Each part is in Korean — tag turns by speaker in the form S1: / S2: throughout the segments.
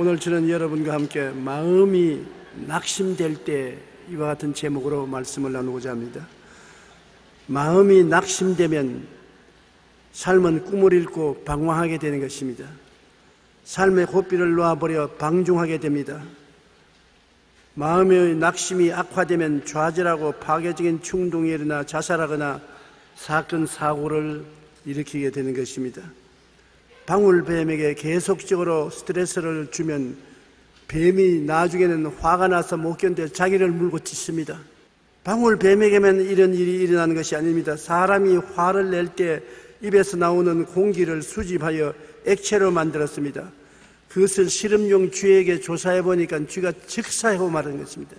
S1: 오늘 저는 여러분과 함께 마음이 낙심될 때 이와 같은 제목으로 말씀을 나누고자 합니다. 마음이 낙심되면 삶은 꿈을 잃고 방황하게 되는 것입니다. 삶의 고삐를 놓아버려 방종하게 됩니다. 마음의 낙심이 악화되면 좌절하고 파괴적인 충동이 일어나 자살하거나 사건, 사고를 일으키게 되는 것입니다. 방울뱀에게 계속적으로 스트레스를 주면 뱀이 나중에는 화가 나서 못 견뎌 자기를 물고 짖습니다. 방울뱀에게만 이런 일이 일어나는 것이 아닙니다. 사람이 화를 낼 때 입에서 나오는 공기를 수집하여 액체로 만들었습니다. 그것을 실험용 쥐에게 조사해 보니까 쥐가 즉사하고 말하는 것입니다.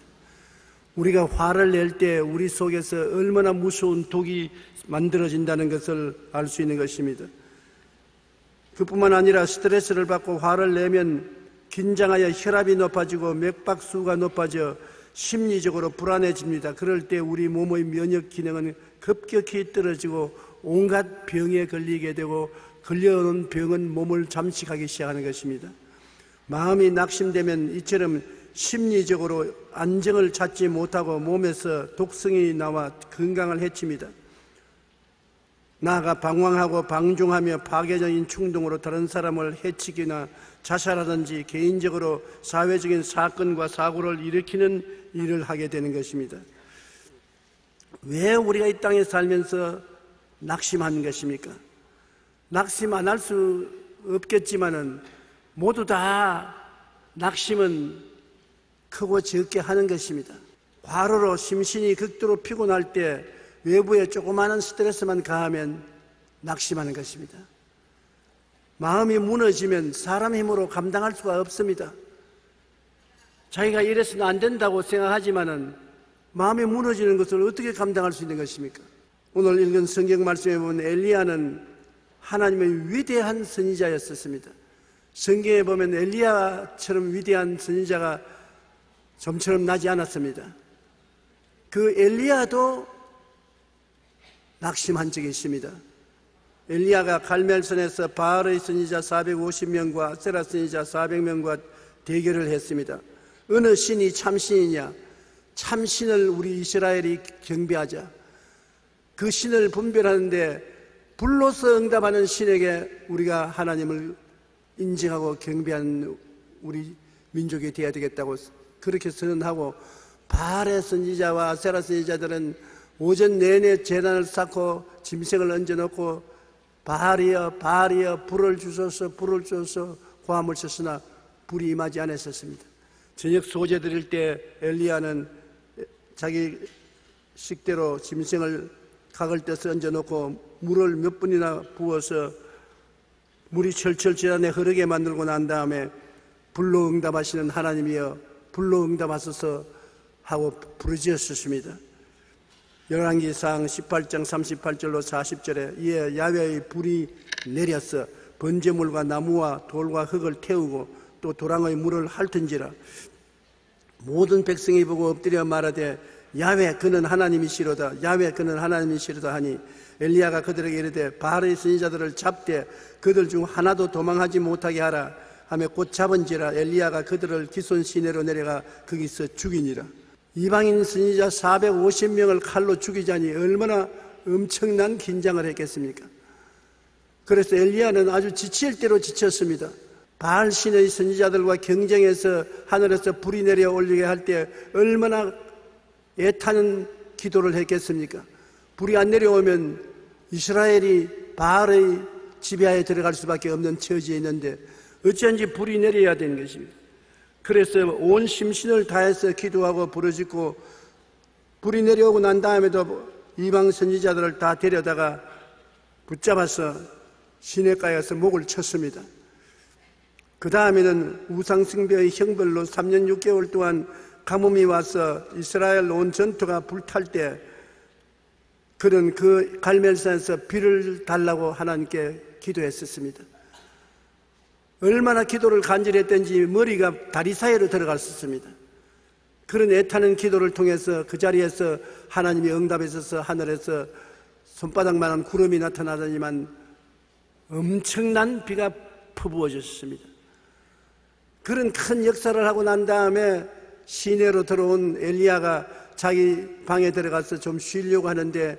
S1: 우리가 화를 낼 때 우리 속에서 얼마나 무서운 독이 만들어진다는 것을 알 수 있는 것입니다. 그뿐만 아니라 스트레스를 받고 화를 내면 긴장하여 혈압이 높아지고 맥박수가 높아져 심리적으로 불안해집니다. 그럴 때 우리 몸의 면역 기능은 급격히 떨어지고 온갖 병에 걸리게 되고 걸려오는 병은 몸을 잠식하기 시작하는 것입니다. 마음이 낙심되면 이처럼 심리적으로 안정을 찾지 못하고 몸에서 독성이 나와 건강을 해칩니다. 나아가 방황하고 방종하며 파괴적인 충동으로 다른 사람을 해치기나 자살하든지 개인적으로 사회적인 사건과 사고를 일으키는 일을 하게 되는 것입니다. 왜 우리가 이 땅에 살면서 낙심하는 것입니까? 낙심 안 할 수 없겠지만은 모두 다 낙심은 크고 적게 하는 것입니다. 과로로 심신이 극도로 피곤할 때 외부에 조그마한 스트레스만 가하면 낙심하는 것입니다. 마음이 무너지면 사람 힘으로 감당할 수가 없습니다. 자기가 이래서는 안 된다고 생각하지만은 마음이 무너지는 것을 어떻게 감당할 수 있는 것입니까? 오늘 읽은 성경 말씀에 보면 엘리야는 하나님의 위대한 선지자였었습니다. 성경에 보면 엘리야처럼 위대한 선지자가 좀처럼 나지 않았습니다. 그 엘리야도 낙심한 적이 있습니다. 엘리야가 갈멜산에서 바알의 선지자 450명과 아세라 선지자 400명과 대결을 했습니다. 어느 신이 참신이냐? 참신을 우리 이스라엘이 경배하자. 그 신을 분별하는데 불로서 응답하는 신에게 우리가 하나님을 인정하고 경배하는 우리 민족이 되어야 되겠다고 그렇게 선언하고, 바알의 선지자와 아세라 선지자들은 오전 내내 제단을 쌓고 짐승을 얹어놓고 바알이여 바알이여 불을 주소서 불을 주소서 고함을 쳤으나 불이 임하지 않았었습니다. 저녁 소재 드릴 때 엘리야는 자기 식대로 짐승을 각을 떼서 얹어놓고 물을 몇 분이나 부어서 물이 철철 지단에 흐르게 만들고 난 다음에 불로 응답하시는 하나님이여 불로 응답하소서 하고 부르짖었습니다. 열왕기상 18장 38절로 40절에 이에 야훼의 불이 내려서 번제물과 나무와 돌과 흙을 태우고 또 도랑의 물을 핥은지라. 모든 백성이 보고 엎드려 말하되 야훼 그는 하나님이시로다 야훼 그는 하나님이시로다 하니 엘리야가 그들에게 이르되 바알의 선지자들을 잡되 그들 중 하나도 도망하지 못하게 하라 하며 곧 잡은지라. 엘리야가 그들을 기손 시내로 내려가 거기서 죽이니라. 이방인 선지자 450명을 칼로 죽이자니 얼마나 엄청난 긴장을 했겠습니까? 그래서 엘리야는 아주 지칠 대로 지쳤습니다. 바알 신의 선지자들과 경쟁해서 하늘에서 불이 내려 올리게 할 때 얼마나 애타는 기도를 했겠습니까? 불이 안 내려오면 이스라엘이 바알의 지배하에 들어갈 수밖에 없는 처지에 있는데 어찌한지 불이 내려야 되는 것입니다. 그래서 온 심신을 다해서 기도하고 부르짖고 불이 내려오고 난 다음에도 이방 선지자들을 다 데려다가 붙잡아서 시냇가에 가서 목을 쳤습니다. 그 다음에는 우상숭배의 형벌로 3년 6개월 동안 가뭄이 와서 이스라엘 온 전토가 불탈 때 그는 그 갈멜산에서 비를 달라고 하나님께 기도했었습니다. 얼마나 기도를 간절히 했던지 머리가 다리 사이로 들어갔었습니다. 그런 애타는 기도를 통해서 그 자리에서 하나님이 응답하셔서 하늘에서 손바닥만한 구름이 나타나더니만 엄청난 비가 퍼부어졌습니다. 그런 큰 역사를 하고 난 다음에 시내로 들어온 엘리야가 자기 방에 들어가서 좀 쉬려고 하는데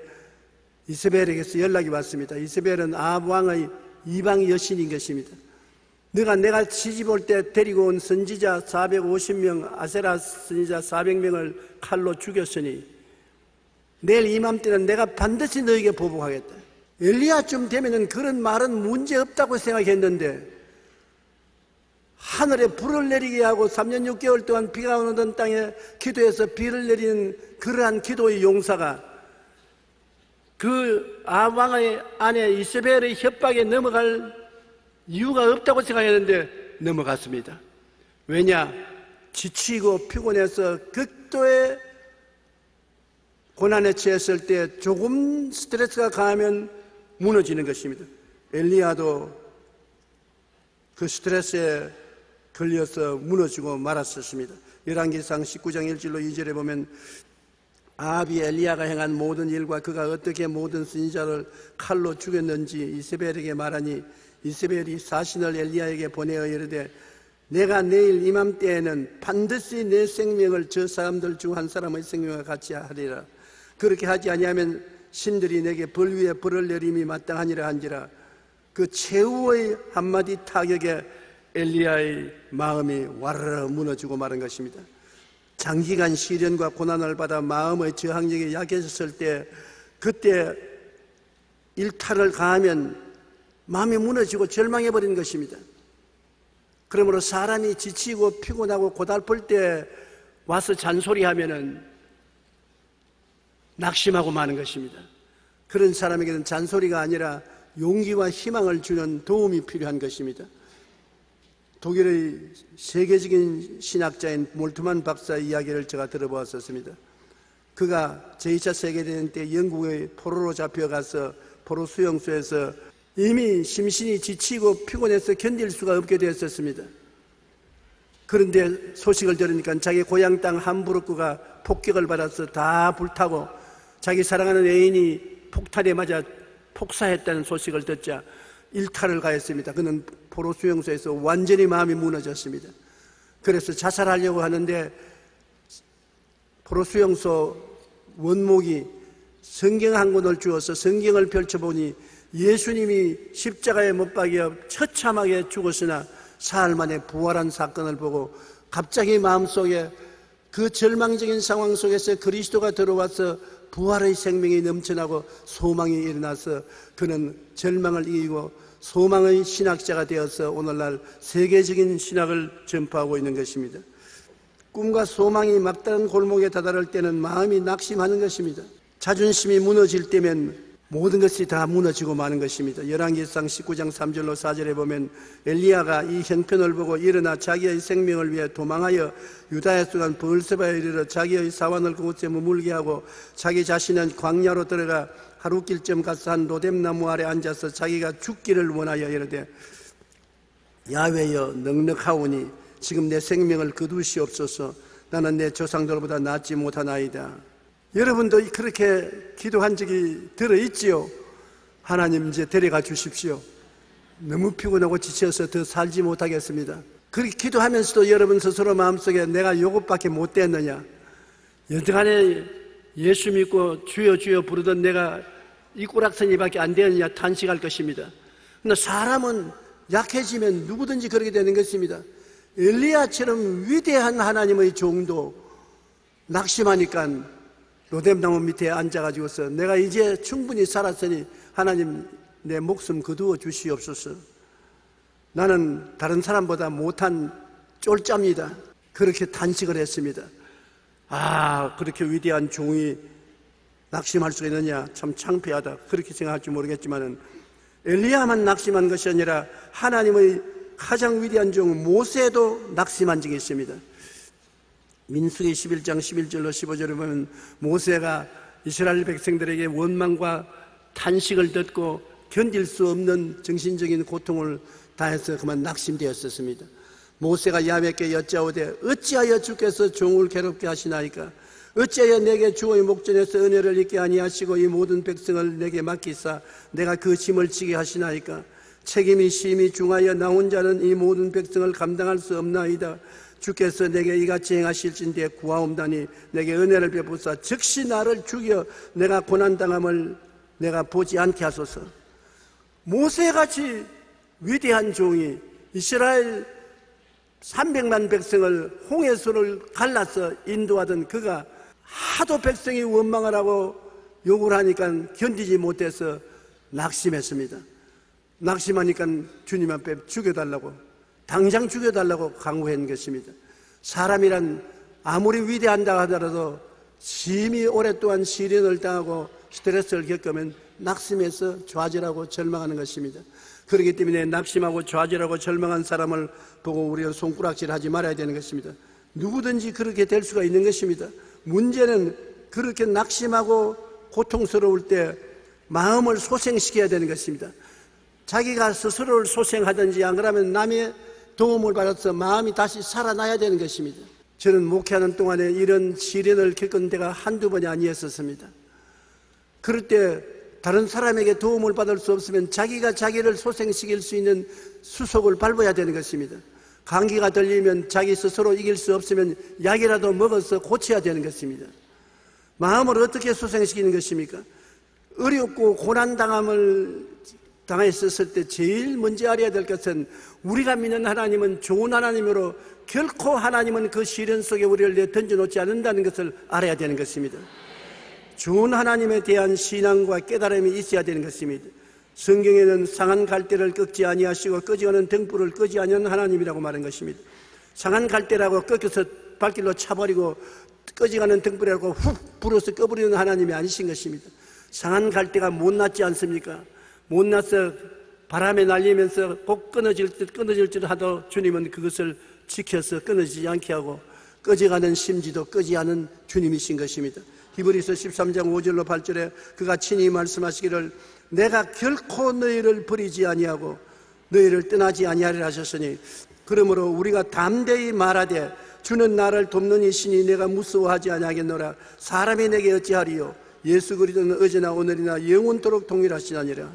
S1: 이세벨에게서 연락이 왔습니다. 이세벨은 아합 왕의 이방 여신인 것입니다. 내가 시집올 때 데리고 온 선지자 450명, 아세라 선지자 400명을 칼로 죽였으니 내일 이맘때는 내가 반드시 너에게 보복하겠다. 엘리야쯤 되면은 그런 말은 문제 없다고 생각했는데 하늘에 불을 내리게 하고 3년 6개월 동안 비가 오는 땅에 기도해서 비를 내리는 그러한 기도의 용사가 그 아합 왕의 아내 이세벨의 협박에 넘어갈 이유가 없다고 생각했는데 넘어갔습니다. 왜냐? 지치고 피곤해서 극도의 고난에 처했을 때 조금 스트레스가 강하면 무너지는 것입니다. 엘리야도 그 스트레스에 걸려서 무너지고 말았었습니다. 열왕기상 19장 1절로 2절에 보면 아합이 엘리야가 행한 모든 일과 그가 어떻게 모든 선지자를 칼로 죽였는지 이세벨에게 말하니 이세벨이 사신을 엘리야에게 보내어 이르되 내가 내일 이맘때에는 반드시 내 생명을 저 사람들 중 한 사람의 생명과 같이 하리라. 그렇게 하지 아니하면 신들이 내게 벌 위에 벌을 내림이 마땅하니라 한지라. 그 최후의 한마디 타격에 엘리야의 마음이 와르르 무너지고 마른 것입니다. 장기간 시련과 고난을 받아 마음의 저항력이 약해졌을 때 그때 일탈을 가하면 마음이 무너지고 절망해버린 것입니다. 그러므로 사람이 지치고 피곤하고 고달플 때 와서 잔소리하면은 낙심하고 마는 것입니다. 그런 사람에게는 잔소리가 아니라 용기와 희망을 주는 도움이 필요한 것입니다. 독일의 세계적인 신학자인 몰트만 박사의 이야기를 제가 들어보았었습니다. 그가 제2차 세계대전 때 영국의 포로로 잡혀가서 포로 수용소에서 이미 심신이 지치고 피곤해서 견딜 수가 없게 되었었습니다. 그런데 소식을 들으니까 자기 고향 땅 함부르크가 폭격을 받아서 다 불타고 자기 사랑하는 애인이 폭탄에 맞아 폭사했다는 소식을 듣자 일탈을 가했습니다. 그는 포로 수용소에서 완전히 마음이 무너졌습니다. 그래서 자살하려고 하는데 포로 수용소 원목이 성경 한 권을 주어서 성경을 펼쳐보니 예수님이 십자가에 못 박여 처참하게 죽었으나 사흘 만에 부활한 사건을 보고 갑자기 마음속에 그 절망적인 상황 속에서 그리스도가 들어와서 부활의 생명이 넘쳐나고 소망이 일어나서 그는 절망을 이기고 소망의 신학자가 되어서 오늘날 세계적인 신학을 전파하고 있는 것입니다. 꿈과 소망이 막다른 골목에 다다를 때는 마음이 낙심하는 것입니다. 자존심이 무너질 때면 모든 것이 다 무너지고 마는 것입니다. 열왕기상 19장 3절로 4절에 보면 엘리야가 이 형편을 보고 일어나 자기의 생명을 위해 도망하여 유다에서 간 브엘세바에 이르러 자기의 사환을 그곳에 머물게 하고 자기 자신은 광야로 들어가 하루길쯤 가서 한 로뎀나무 아래 앉아서 자기가 죽기를 원하여 이르되 야훼여 넉넉하오니 지금 내 생명을 거두시옵소서. 나는 내 조상들보다 낫지 못하나이다. 여러분도 그렇게 기도한 적이 들어있지요? 하나님 이제 데려가 주십시오. 너무 피곤하고 지쳐서 더 살지 못하겠습니다. 그렇게 기도하면서도 여러분 스스로 마음속에 내가 이것밖에 못 됐느냐, 여태간에 예수 믿고 주여 주여 부르던 내가 이 꼬락서니밖에 안 되느냐 탄식할 것입니다. 그러나 사람은 약해지면 누구든지 그렇게 되는 것입니다. 엘리야처럼 위대한 하나님의 종도 낙심하니까 로뎀나무 밑에 앉아가지고서 내가 이제 충분히 살았으니 하나님 내 목숨 거두어 주시옵소서. 나는 다른 사람보다 못한 쫄짜입니다. 그렇게 탄식을 했습니다. 그렇게 위대한 종이 낙심할 수가 있느냐, 참 창피하다, 그렇게 생각할지 모르겠지만은 엘리야만 낙심한 것이 아니라 하나님의 가장 위대한 종 모세도 낙심한 적이 있습니다. 민수기 11장 11절로 15절에 보면 모세가 이스라엘 백성들에게 원망과 탄식을 듣고 견딜 수 없는 정신적인 고통을 다해서 그만 낙심되었었습니다. 모세가 야훼께 여짜오되 어찌하여 주께서 종을 괴롭게 하시나이까? 어찌하여 내게 주의 목전에서 은혜를 잊게 아니하시고 이 모든 백성을 내게 맡기사 내가 그 짐을 지게 하시나이까? 책임이 심히 중하여 나 혼자는 이 모든 백성을 감당할 수 없나이다. 주께서 내게 이같이 행하실진대 구하옵나니 내게 은혜를 베푸사 즉시 나를 죽여 내가 고난당함을 내가 보지 않게 하소서. 모세같이 위대한 종이 이스라엘 300만 백성을 홍해수를 갈라서 인도하던 그가 하도 백성이 원망을 하고 욕을 하니까 견디지 못해서 낙심했습니다. 낙심하니까 주님 앞에 죽여달라고, 당장 죽여달라고 강구한 것입니다. 사람이란 아무리 위대한다 하더라도 심히 오랫동안 시련을 당하고 스트레스를 겪으면 낙심해서 좌절하고 절망하는 것입니다. 그렇기 때문에 낙심하고 좌절하고 절망한 사람을 보고 우리가 손가락질하지 말아야 되는 것입니다. 누구든지 그렇게 될 수가 있는 것입니다. 문제는 그렇게 낙심하고 고통스러울 때 마음을 소생시켜야 되는 것입니다. 자기가 스스로를 소생하든지 안 그러면 남의 도움을 받아서 마음이 다시 살아나야 되는 것입니다. 저는 목회하는 동안에 이런 시련을 겪은 데가 한두 번이 아니었습니다. 그럴 때 다른 사람에게 도움을 받을 수 없으면 자기가 자기를 소생시킬 수 있는 수속을 밟아야 되는 것입니다. 감기가 들리면 자기 스스로 이길 수 없으면 약이라도 먹어서 고쳐야 되는 것입니다. 마음을 어떻게 소생시키는 것입니까? 어렵고 고난당함을 당했었을 때 제일 먼저 알아야 될 것은 우리가 믿는 하나님은 좋은 하나님으로 결코 하나님은 그 시련 속에 우리를 내던져 놓지 않는다는 것을 알아야 되는 것입니다. 좋은 하나님에 대한 신앙과 깨달음이 있어야 되는 것입니다. 성경에는 상한 갈대를 꺾지 아니하시고 꺼지가는 등불을 끄지 아니하는 하나님이라고 말한 것입니다. 상한 갈대라고 꺾여서 발길로 차버리고 꺼지가는 등불이라고 훅 불어서 꺼버리는 하나님이 아니신 것입니다. 상한 갈대가 못났지 않습니까? 못나서 바람에 날리면서 꼭 끊어질 듯 하도 주님은 그것을 지켜서 끊어지지 않게 하고 꺼져가는 심지도 끄지 않은 주님이신 것입니다. 히브리서 13장 5절로 8절에 그가 친히 말씀하시기를 내가 결코 너희를 버리지 아니하고 너희를 떠나지 아니하리라 하셨으니 그러므로 우리가 담대히 말하되 주는 나를 돕는 이시니 내가 무서워하지 아니하겠노라. 사람이 내게 어찌하리요 예수 그리스도는 어제나 오늘이나 영원토록 동일하시나니라.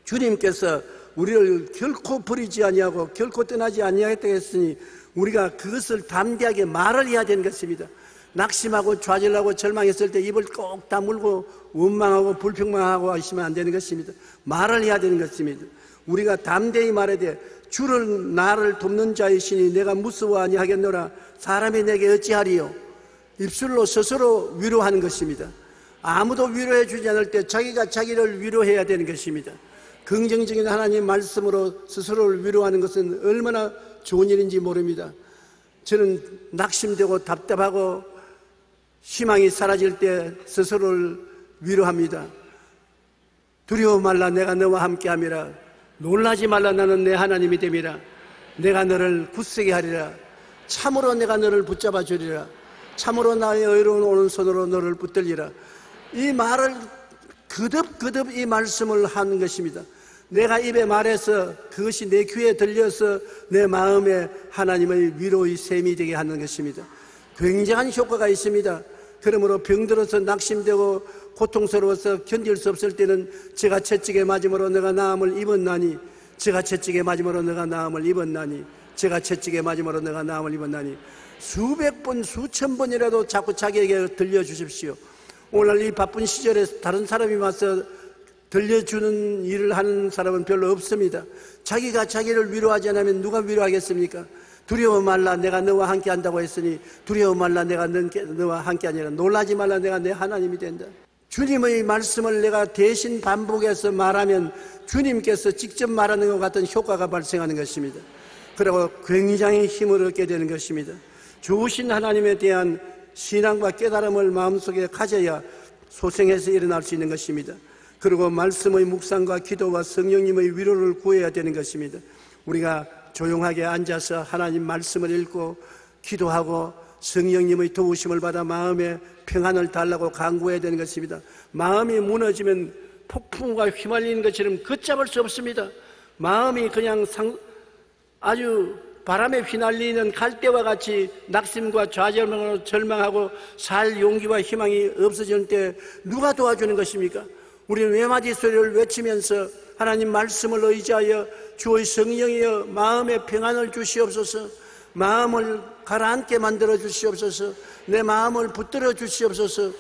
S1: 주님께서 우리를 결코 버리지 아니하고 결코 떠나지 아니하겠다 했으니 우리가 그것을 담대하게 말을 해야 되는 것입니다. 낙심하고 좌절하고 절망했을 때 입을 꼭 다물고 원망하고 불평망하고 하시면 안 되는 것입니다. 말을 해야 되는 것입니다. 우리가 담대히 말하되 주를 나를 돕는 자이시니 내가 무서워하니 하겠노라. 사람이 내게 어찌하리요. 입술로 스스로 위로하는 것입니다. 아무도 위로해 주지 않을 때 자기가 자기를 위로해야 되는 것입니다. 긍정적인 하나님 말씀으로 스스로를 위로하는 것은 얼마나 좋은 일인지 모릅니다. 저는 낙심되고 답답하고 희망이 사라질 때 스스로를 위로합니다. 두려워 말라 내가 너와 함께함이라. 놀라지 말라 나는 내 하나님이 됨이라. 내가 너를 굳세게 하리라. 참으로 내가 너를 붙잡아 주리라. 참으로 나의 의로운 오른손으로 너를 붙들리라. 이 말을 거듭 이 말씀을 하는 것입니다. 내가 입에 말해서 그것이 내 귀에 들려서 내 마음에 하나님의 위로의 샘이 되게 하는 것입니다. 굉장한 효과가 있습니다. 그러므로 병들어서 낙심되고 고통스러워서 견딜 수 없을 때는 제가 채찍에 맞음으로 내가 나음을 입었나니 제가 채찍에 맞음으로 내가 나음을 입었나니 제가 채찍에 맞음으로 내가 나음을 입었나니 수백 번 수천 번이라도 자꾸 자기에게 들려주십시오. 오늘 이 바쁜 시절에 다른 사람이 와서 들려주는 일을 하는 사람은 별로 없습니다. 자기가 자기를 위로하지 않으면 누가 위로하겠습니까? 두려워 말라 내가 너와 함께 한다고 했으니 두려워 말라 내가 너와 함께 하니라. 놀라지 말라 내가 내 하나님이 된다. 주님의 말씀을 내가 대신 반복해서 말하면 주님께서 직접 말하는 것 같은 효과가 발생하는 것입니다. 그리고 굉장히 힘을 얻게 되는 것입니다. 좋으신 하나님에 대한 신앙과 깨달음을 마음속에 가져야 소생해서 일어날 수 있는 것입니다. 그리고 말씀의 묵상과 기도와 성령님의 위로를 구해야 되는 것입니다. 우리가 조용하게 앉아서 하나님 말씀을 읽고 기도하고 성령님의 도우심을 받아 마음에 평안을 달라고 간구해야 되는 것입니다. 마음이 무너지면 폭풍과 휘말리는 것처럼 걷잡을 수 없습니다. 마음이 그냥 아주 바람에 휘날리는 갈대와 같이 낙심과 좌절망으로 절망하고 살 용기와 희망이 없어지는 때 누가 도와주는 것입니까? 우리는 외마디 소리를 외치면서 하나님 말씀을 의지하여 주의 성령이여 마음의 평안을 주시옵소서. 마음을 가라앉게 만들어 주시옵소서. 내 마음을 붙들어 주시옵소서.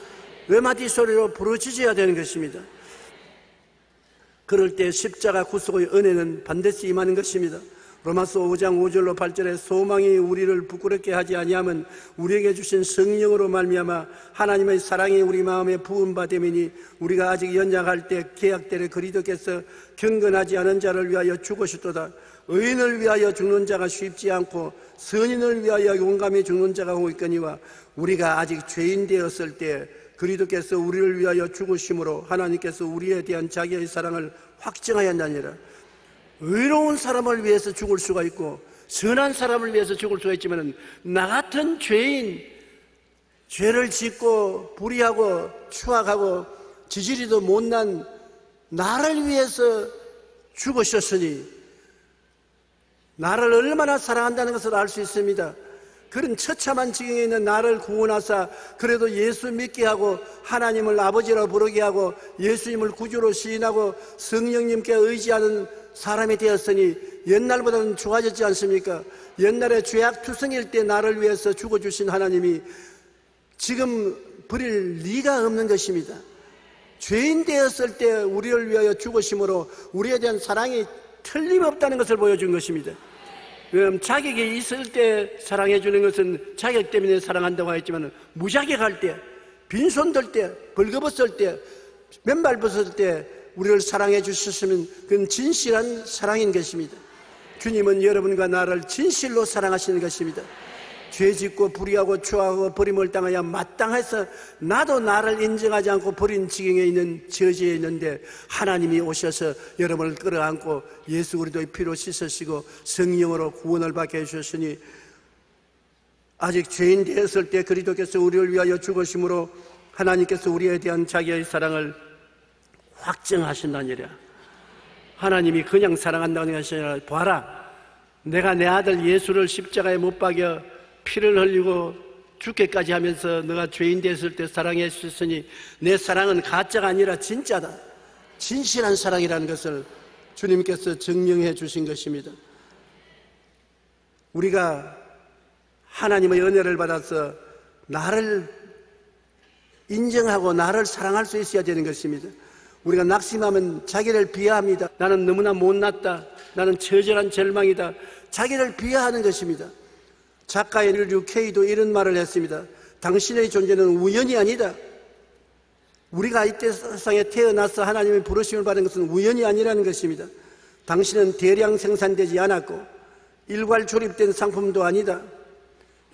S1: 외마디 소리로 부르짖어야 되는 것입니다. 그럴 때 십자가 구속의 은혜는 반드시 임하는 것입니다. 로마서 5장 5절로 8절에 소망이 우리를 부끄럽게 하지 아니하면 우리에게 주신 성령으로 말미암아 하나님의 사랑이 우리 마음에 부음받음이니 우리가 아직 연약할 때 계약 때에 그리스도께서 경건하지 않은 자를 위하여 죽으셨도다. 의인을 위하여 죽는 자가 쉽지 않고 선인을 위하여 용감히 죽는 자가 오있거니와 우리가 아직 죄인 되었을 때 그리스도께서 우리를 위하여 죽으심으로 하나님께서 우리에 대한 자기의 사랑을 확증하였나니라. 의로운 사람을 위해서 죽을 수가 있고 선한 사람을 위해서 죽을 수가 있지만 나 같은 죄인, 죄를 짓고 불의하고 추악하고 지지리도 못난 나를 위해서 죽으셨으니 나를 얼마나 사랑한다는 것을 알 수 있습니다. 그런 처참한 지경에 있는 나를 구원하사 그래도 예수 믿게 하고 하나님을 아버지로 부르게 하고 예수님을 구주로 시인하고 성령님께 의지하는 사람이 되었으니 옛날보다는 좋아졌지 않습니까? 옛날에 죄악투성일 때 나를 위해서 죽어주신 하나님이 지금 버릴 리가 없는 것입니다. 죄인 되었을 때 우리를 위하여 죽으심으로 우리에 대한 사랑이 틀림없다는 것을 보여준 것입니다. 자격이 있을 때 사랑해 주는 것은 자격 때문에 사랑한다고 했지만 무자격할 때, 빈손들 때, 벌거벗을 때, 맨발 벗을 때 우리를 사랑해 주셨으면 그건 진실한 사랑인 것입니다. 주님은 여러분과 나를 진실로 사랑하시는 것입니다. 죄짓고 불의하고 추하고 버림을 당하여 마땅해서 나도 나를 인정하지 않고 버린 지경에 있는 저지에 있는데 하나님이 오셔서 여러분을 끌어안고 예수 그리스도의 피로 씻으시고 성령으로 구원을 받게 해주셨으니 아직 죄인 되었을 때 그리스도께서 우리를 위하여 죽으심으로 하나님께서 우리에 대한 자기의 사랑을 확증하신다니라. 하나님이 그냥 사랑한다는 것이 아니라 봐라, 내가 내 아들 예수를 십자가에 못 박여 피를 흘리고 죽게까지 하면서 너가 죄인 됐을 때 사랑해 주셨으니 내 사랑은 가짜가 아니라 진짜다, 진실한 사랑이라는 것을 주님께서 증명해 주신 것입니다. 우리가 하나님의 은혜를 받아서 나를 인정하고 나를 사랑할 수 있어야 되는 것입니다. 우리가 낙심하면 자기를 비하합니다. 나는 너무나 못났다, 나는 처절한 절망이다, 자기를 비하하는 것입니다. 작가인 류 케이도 이런 말을 했습니다. 당신의 존재는 우연이 아니다. 우리가 이때 세상에 태어나서 하나님의 부르심을 받은 것은 우연이 아니라는 것입니다. 당신은 대량 생산되지 않았고 일괄 조립된 상품도 아니다.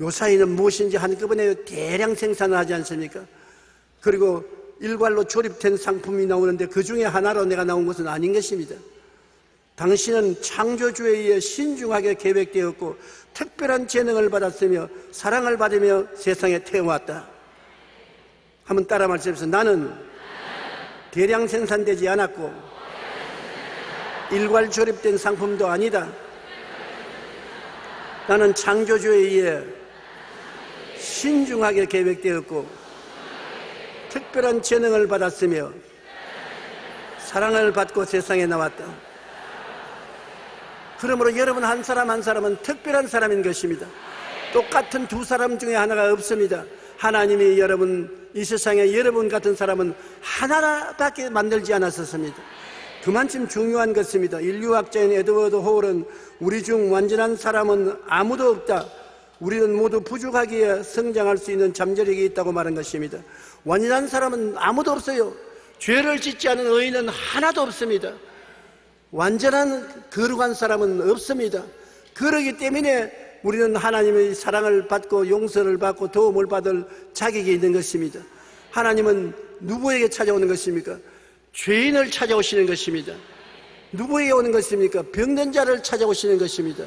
S1: 요사이는 무엇인지 한꺼번에 대량 생산을 하지 않습니까? 그리고 일괄로 조립된 상품이 나오는데 그 중에 하나로 내가 나온 것은 아닌 것입니다. 당신은 창조주에 의해 신중하게 계획되었고 특별한 재능을 받았으며 사랑을 받으며 세상에 태어났다. 한번 따라 말씀해보세요. 나는 대량 생산되지 않았고 일괄 조립된 상품도 아니다. 나는 창조주에 의해 신중하게 계획되었고 특별한 재능을 받았으며 사랑을 받고 세상에 나왔다. 그러므로 여러분 한 사람 한 사람은 특별한 사람인 것입니다. 똑같은 두 사람 중에 하나가 없습니다. 하나님이 여러분, 이 세상에 여러분 같은 사람은 하나밖에 만들지 않았었습니다. 그만큼 중요한 것입니다. 인류학자인 에드워드 호울은 우리 중 완전한 사람은 아무도 없다, 우리는 모두 부족하기에 성장할 수 있는 잠재력이 있다고 말한 것입니다. 완전한 사람은 아무도 없어요. 죄를 짓지 않은 의인은 하나도 없습니다. 완전한 거룩한 사람은 없습니다. 그러기 때문에 우리는 하나님의 사랑을 받고 용서를 받고 도움을 받을 자격이 있는 것입니다. 하나님은 누구에게 찾아오는 것입니까? 죄인을 찾아오시는 것입니다. 누구에게 오는 것입니까? 병든 자를 찾아오시는 것입니다.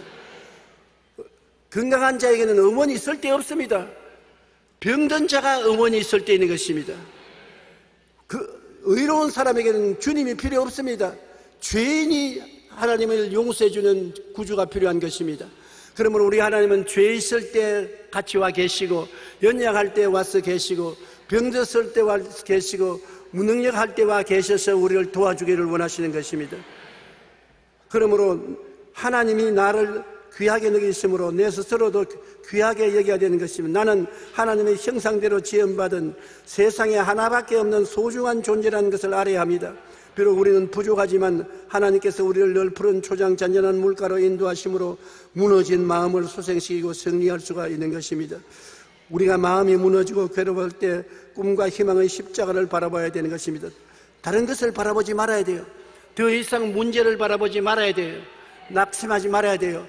S1: 건강한 자에게는 응원이 있을 때 없습니다. 병든 자가 응원이 있을 때 있는 것입니다. 그 의로운 사람에게는 주님이 필요 없습니다. 죄인이 하나님을 용서해주는 구주가 필요한 것입니다. 그러므로 우리 하나님은 죄 있을 때 같이 와 계시고 연약할 때 와서 계시고 병들었을 때 와 계시고 무능력할 때 와 계셔서 우리를 도와주기를 원하시는 것입니다. 그러므로 하나님이 나를 귀하게 여기심으로 내 스스로도 귀하게 여겨야 되는 것입니다. 나는 하나님의 형상대로 지음받은 세상에 하나밖에 없는 소중한 존재라는 것을 알아야 합니다. 비록 우리는 부족하지만 하나님께서 우리를 늘 푸른 초장 잔잔한 물가로 인도하심으로 무너진 마음을 소생시키고 승리할 수가 있는 것입니다. 우리가 마음이 무너지고 괴로울 때 꿈과 희망의 십자가를 바라봐야 되는 것입니다. 다른 것을 바라보지 말아야 돼요. 더 이상 문제를 바라보지 말아야 돼요. 낙심하지 말아야 돼요.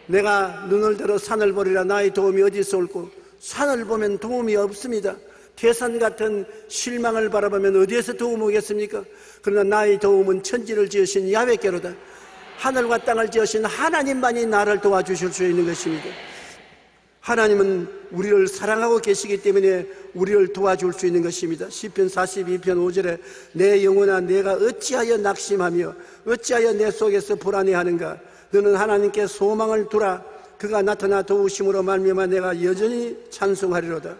S1: 내가 눈을 들어 산을 보리라 나의 도움이 어디서 올고, 산을 보면 도움이 없습니다. 태산 같은 실망을 바라보면 어디에서 도움 오겠습니까? 그러나 나의 도움은 천지를 지으신 야훼께로다. 하늘과 땅을 지으신 하나님만이 나를 도와주실 수 있는 것입니다. 하나님은 우리를 사랑하고 계시기 때문에 우리를 도와줄 수 있는 것입니다. 시편 42편 5절에 내 영혼아 내가 어찌하여 낙심하며 어찌하여 내 속에서 불안해하는가. 너는 하나님께 소망을 두라. 그가 나타나 도우심으로 말미암아 내가 여전히 찬송하리로다.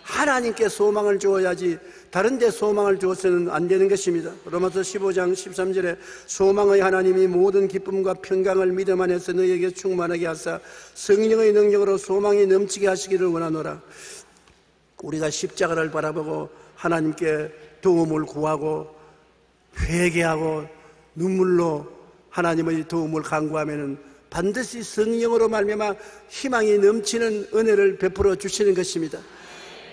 S1: 하나님께 소망을 주어야지 다른 데 소망을 주어서는 안 되는 것입니다. 로마서 15장 13절에 소망의 하나님이 모든 기쁨과 평강을 믿음 안에서 너희에게 충만하게 하사 성령의 능력으로 소망이 넘치게 하시기를 원하노라. 우리가 십자가를 바라보고 하나님께 도움을 구하고 회개하고 눈물로 하나님의 도움을 간구하면 반드시 성령으로 말미암아 희망이 넘치는 은혜를 베풀어 주시는 것입니다.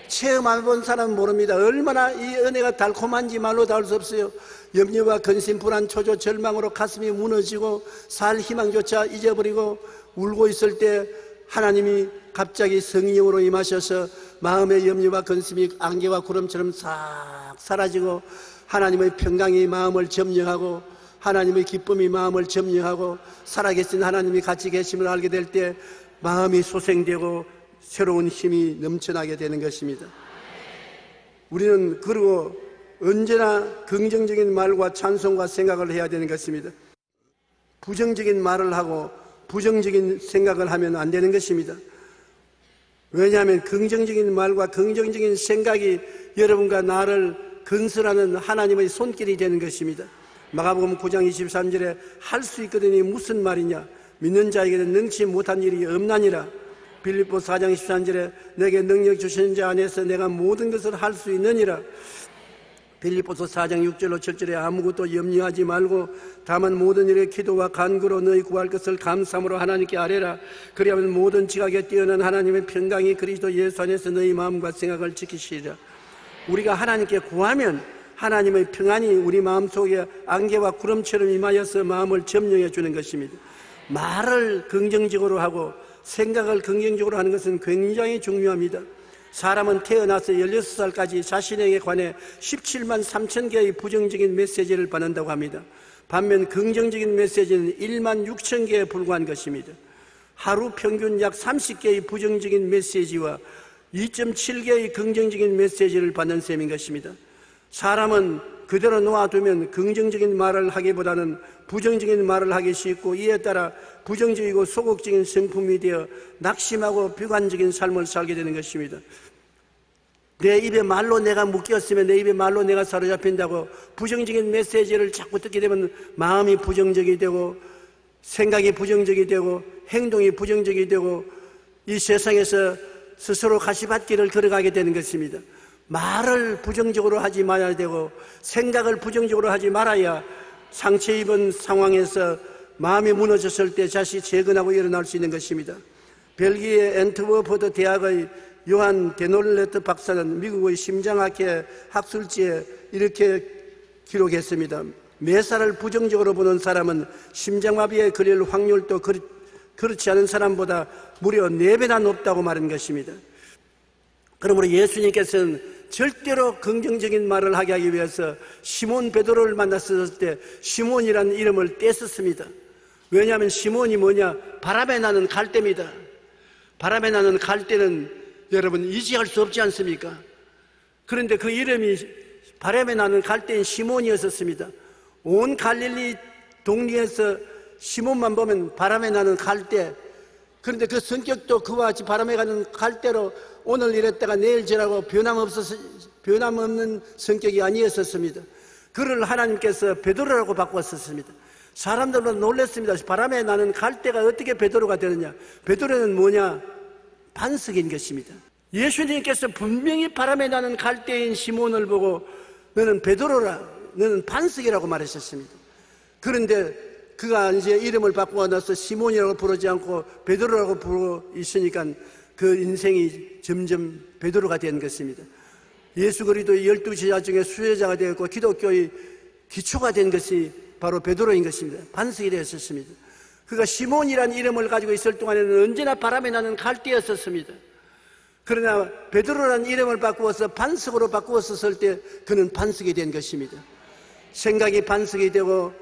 S1: 체험 안 본 사람은 모릅니다. 얼마나 이 은혜가 달콤한지 말로 닿을 수 없어요. 염려와 근심, 불안, 초조, 절망으로 가슴이 무너지고 살 희망조차 잊어버리고 울고 있을 때 하나님이 갑자기 성령으로 임하셔서 마음의 염려와 근심이 안개와 구름처럼 싹 사라지고 하나님의 평강이 마음을 점령하고 하나님의 기쁨이 마음을 점령하고 살아계신 하나님이 같이 계심을 알게 될 때 마음이 소생되고 새로운 힘이 넘쳐나게 되는 것입니다. 우리는 그리고 언제나 긍정적인 말과 찬송과 생각을 해야 되는 것입니다. 부정적인 말을 하고 부정적인 생각을 하면 안 되는 것입니다. 왜냐하면 긍정적인 말과 긍정적인 생각이 여러분과 나를 건설하는 하나님의 손길이 되는 것입니다. 마가복음 9장 23절에 할 수 있거든이 무슨 말이냐, 믿는 자에게는 능치 못한 일이 없나니라. 빌립보서 4장 13절에 내게 능력 주시는 자 안에서 내가 모든 것을 할 수 있느니라. 빌립보서 4장 6절로 7절에 아무것도 염려하지 말고 다만 모든 일에 기도와 간구로 너희 구할 것을 감사함으로 하나님께 아뢰라. 그리하면 모든 지각에 뛰어난 하나님의 평강이 그리스도 예수 안에서 너희 마음과 생각을 지키시리라. 우리가 하나님께 구하면 하나님의 평안이 우리 마음속에 안개와 구름처럼 임하여서 마음을 점령해 주는 것입니다. 말을 긍정적으로 하고 생각을 긍정적으로 하는 것은 굉장히 중요합니다. 사람은 태어나서 16살까지 자신에게 관해 17만 3천 개의 부정적인 메시지를 받는다고 합니다. 반면 긍정적인 메시지는 1만 6천 개에 불과한 것입니다. 하루 평균 약 30개의 부정적인 메시지와 2.7개의 긍정적인 메시지를 받는 셈인 것입니다. 사람은 그대로 놓아두면 긍정적인 말을 하기보다는 부정적인 말을 하기 쉽고 이에 따라 부정적이고 소극적인 성품이 되어 낙심하고 비관적인 삶을 살게 되는 것입니다. 내 입에 말로 내가 묶였으면 내 입에 말로 내가 사로잡힌다고 부정적인 메시지를 자꾸 듣게 되면 마음이 부정적이 되고 생각이 부정적이 되고 행동이 부정적이 되고 이 세상에서 스스로 가시밭길을 걸어가게 되는 것입니다. 말을 부정적으로 하지 말아야 되고 생각을 부정적으로 하지 말아야 상처 입은 상황에서 마음이 무너졌을 때 다시 재건하고 일어날 수 있는 것입니다. 벨기에 앤트워퍼드 대학의 요한 데놀레트 박사는 미국의 심장학회 학술지에 이렇게 기록했습니다. 매사를 부정적으로 보는 사람은 심장마비에 걸릴 확률도 그렇지 않은 사람보다 무려 4배나 높다고 말한 것입니다. 그러므로 예수님께서는 절대로 긍정적인 말을 하기 위해서 시몬 베드로를 만났을 때 시몬이라는 이름을 떼었습니다. 왜냐하면 시몬이 뭐냐? 바람에 나는 갈대입니다. 바람에 나는 갈대는 여러분 이지할 수 없지 않습니까? 그런데 그 이름이 바람에 나는 갈대인 시몬이었습니다. 온 갈릴리 동리에서 시몬만 보면 바람에 나는 갈대, 그런데 그 성격도 그와 같이 바람에 가는 갈대로 오늘 이랬다가 내일 저라고 변함없는 성격이 아니었습니다. 그를 하나님께서 베드로라고 바꾸었습니다. 사람들도 놀랐습니다. 바람에 나는 갈대가 어떻게 베드로가 되느냐. 베드로는 뭐냐? 반석인 것입니다. 예수님께서 분명히 바람에 나는 갈대인 시몬을 보고 너는 베드로라, 너는 반석이라고 말하셨습니다. 그런데 그가 이제 이름을 바꾸고 나서 시몬이라고 부르지 않고 베드로라고 부르고 있으니까 그 인생이 점점 베드로가 된 것입니다. 예수 그리스도의 12제자 중에 수제자가 되었고 기독교의 기초가 된 것이 바로 베드로인 것입니다. 반석이 되었습니다. 그가 시몬이라는 이름을 가지고 있을 동안에는 언제나 바람에 나는 갈대였었습니다. 그러나 베드로라는 이름을 바꾸어서 반석으로 바꾸었을 때 그는 반석이 된 것입니다. 생각이 반석이 되고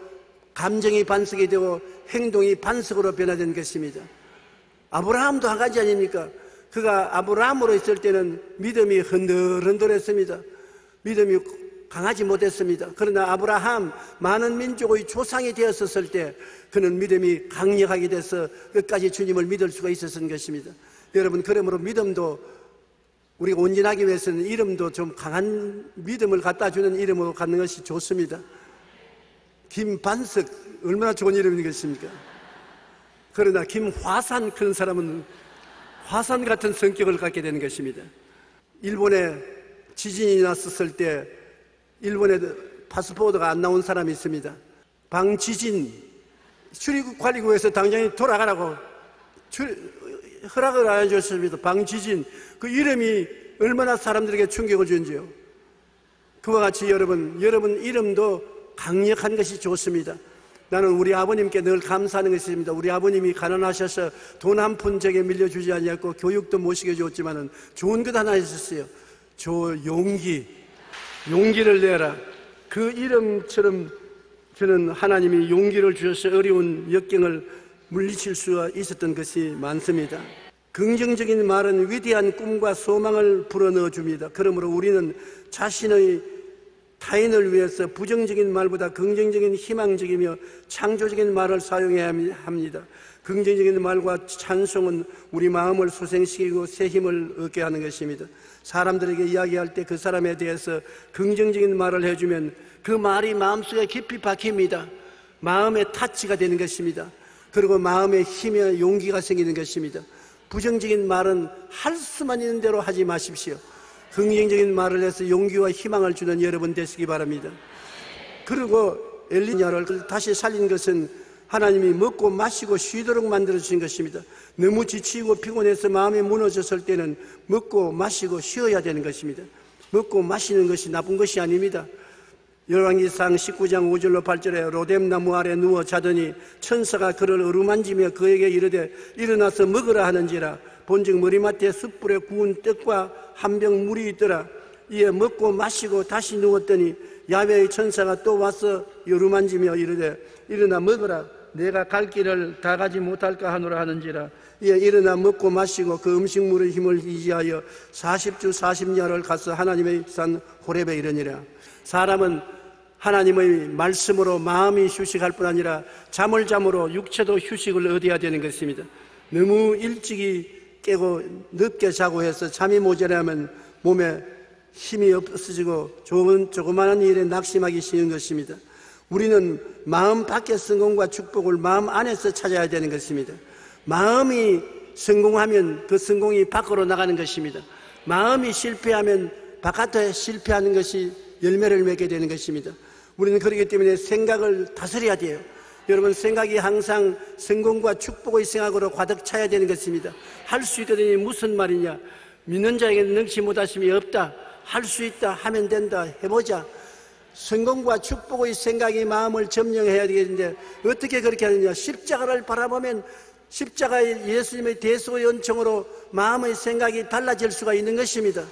S1: 감정이 반석이 되고 행동이 반석으로 변화된 것입니다. 아브라함도 한 가지 아닙니까? 그가 아브라함으로 있을 때는 믿음이 흔들흔들했습니다. 믿음이 강하지 못했습니다. 그러나 아브라함 많은 민족의 조상이 되었을 때 그는 믿음이 강력하게 돼서 끝까지 주님을 믿을 수가 있었던 것입니다. 여러분, 그러므로 믿음도 우리가 온전하기 위해서는 이름도 좀 강한 믿음을 갖다 주는 이름으로 갖는 것이 좋습니다. 김반석, 얼마나 좋은 이름인 것입니까? 그러나 김화산, 그런 사람은 화산 같은 성격을 갖게 되는 것입니다. 일본에 지진이 났었을 때 일본에 파스포드가 안 나온 사람이 있습니다. 방지진, 출입국관리국에서 당장에 돌아가라고 허락을 안 해줬습니다. 방지진, 그 이름이 얼마나 사람들에게 충격을 주는지요. 그와 같이 여러분 이름도 강력한 것이 좋습니다. 나는 우리 아버님께 늘 감사하는 것입니다. 우리 아버님이 가난하셔서 돈 한 푼 제게 밀려주지 않았고 교육도 못 시켜줬지만은 좋은 것 하나 있었어요. 용기를 내라. 그 이름처럼 저는 하나님이 용기를 주셔서 어려운 역경을 물리칠 수가 있었던 것이 많습니다. 긍정적인 말은 위대한 꿈과 소망을 불어넣어 줍니다. 그러므로 우리는 자신의 타인을 위해서 부정적인 말보다 긍정적인 희망적이며 창조적인 말을 사용해야 합니다. 긍정적인 말과 찬송은 우리 마음을 소생시키고 새 힘을 얻게 하는 것입니다. 사람들에게 이야기할 때 그 사람에 대해서 긍정적인 말을 해주면 그 말이 마음속에 깊이 박힙니다. 마음의 타치가 되는 것입니다. 그리고 마음에 힘과 용기가 생기는 것입니다. 부정적인 말은 할 수만 있는 대로 하지 마십시오. 긍정적인 말을 해서 용기와 희망을 주는 여러분 되시기 바랍니다. 그리고 엘리야를 다시 살린 것은 하나님이 먹고 마시고 쉬도록 만들어주신 것입니다. 너무 지치고 피곤해서 마음이 무너졌을 때는 먹고 마시고 쉬어야 되는 것입니다. 먹고 마시는 것이 나쁜 것이 아닙니다. 열왕기상 19장 5절로 8절에 로뎀나무 아래 누워 자더니 천사가 그를 어루만지며 그에게 이르되 일어나서 먹으라 하는지라. 본즉 머리맡에 숯불에 구운 떡과 한 병 물이 있더라. 이에 먹고 마시고 다시 누웠더니 야훼의 천사가 또 와서 어루만지며 이르되 일어나 먹으라. 내가 갈 길을 다 가지 못할까 하노라 하는지라. 이에 일어나 먹고 마시고 그 음식물의 힘을 의지하여 40주 40년을 가서 하나님의 산 호렙에 이르니라. 사람은 하나님의 말씀으로 마음이 휴식할 뿐 아니라 잠을 잠으로 육체도 휴식을 얻어야 되는 것입니다. 너무 일찍이 깨고 늦게 자고 해서 잠이 모자라면 몸에 힘이 없어지고 조그마한 일에 낙심하기 쉬운 것입니다. 우리는 마음 밖의 성공과 축복을 마음 안에서 찾아야 되는 것입니다. 마음이 성공하면 그 성공이 밖으로 나가는 것입니다. 마음이 실패하면 바깥에 실패하는 것이 열매를 맺게 되는 것입니다. 우리는 그렇기 때문에 생각을 다스려야 돼요. 여러분, 생각이 항상 성공과 축복의 생각으로 가득 차야 되는 것입니다. 할 수 있거든요. 무슨 말이냐? 믿는 자에게는 능치 못하심이 없다. 할 수 있다. 하면 된다. 해보자. 성공과 축복의 생각이 마음을 점령해야 되겠는데 어떻게 그렇게 하느냐? 십자가를 바라보면 십자가의 예수님의 대속의 은총으로 마음의 생각이 달라질 수가 있는 것입니다.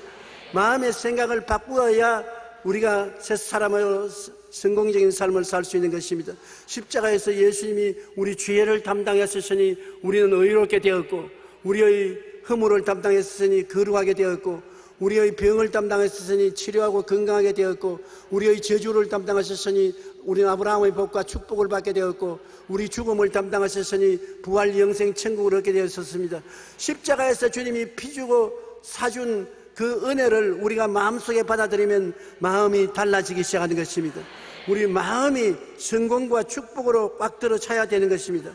S1: 마음의 생각을 바꾸어야 우리가 새 사람으로 성공적인 삶을 살 수 있는 것입니다. 십자가에서 예수님이 우리 죄를 담당했으니 우리는 의롭게 되었고, 우리의 허물을 담당했으니 거룩하게 되었고, 우리의 병을 담당했으니 치료하고 건강하게 되었고, 우리의 저주를 담당하셨으니 우리는 아브라함의 복과 축복을 받게 되었고, 우리 죽음을 담당하셨으니 부활 영생 천국을 얻게 되었습니다. 십자가에서 주님이 피 주고 사준 그 은혜를 우리가 마음속에 받아들이면 마음이 달라지기 시작하는 것입니다. 우리 마음이 성공과 축복으로 꽉 들어 차야 되는 것입니다.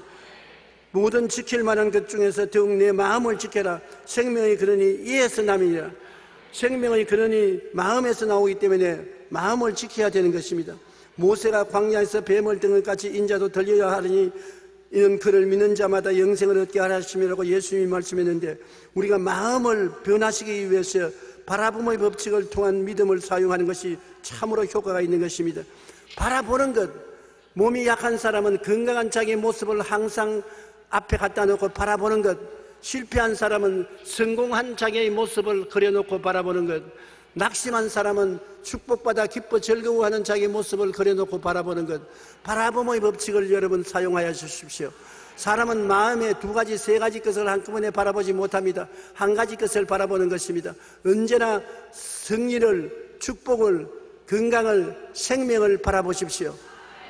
S1: 모든 지킬 만한 것 중에서 더욱 내 마음을 지켜라. 생명이 그러니 이에서 남이니라. 생명이 그러니 마음에서 나오기 때문에 마음을 지켜야 되는 것입니다. 모세가 광야에서 뱀을 등을같이 인자도 들려야 하리니 이는 그를 믿는 자마다 영생을 얻게 하심이라고 예수님이 말씀했는데, 우리가 마음을 변화시키기 위해서 바라봄의 법칙을 통한 믿음을 사용하는 것이 참으로 효과가 있는 것입니다. 바라보는 것, 몸이 약한 사람은 건강한 자기의 모습을 항상 앞에 갖다 놓고 바라보는 것, 실패한 사람은 성공한 자기의 모습을 그려놓고 바라보는 것, 낙심한 사람은 축복받아 기뻐 즐거워하는 자기의 모습을 그려놓고 바라보는 것, 바라봄의 법칙을 여러분 사용하여 주십시오. 사람은 마음에 두 가지, 세 가지 것을 한꺼번에 바라보지 못합니다. 한 가지 것을 바라보는 것입니다. 언제나 승리를, 축복을, 건강을, 생명을 바라보십시오.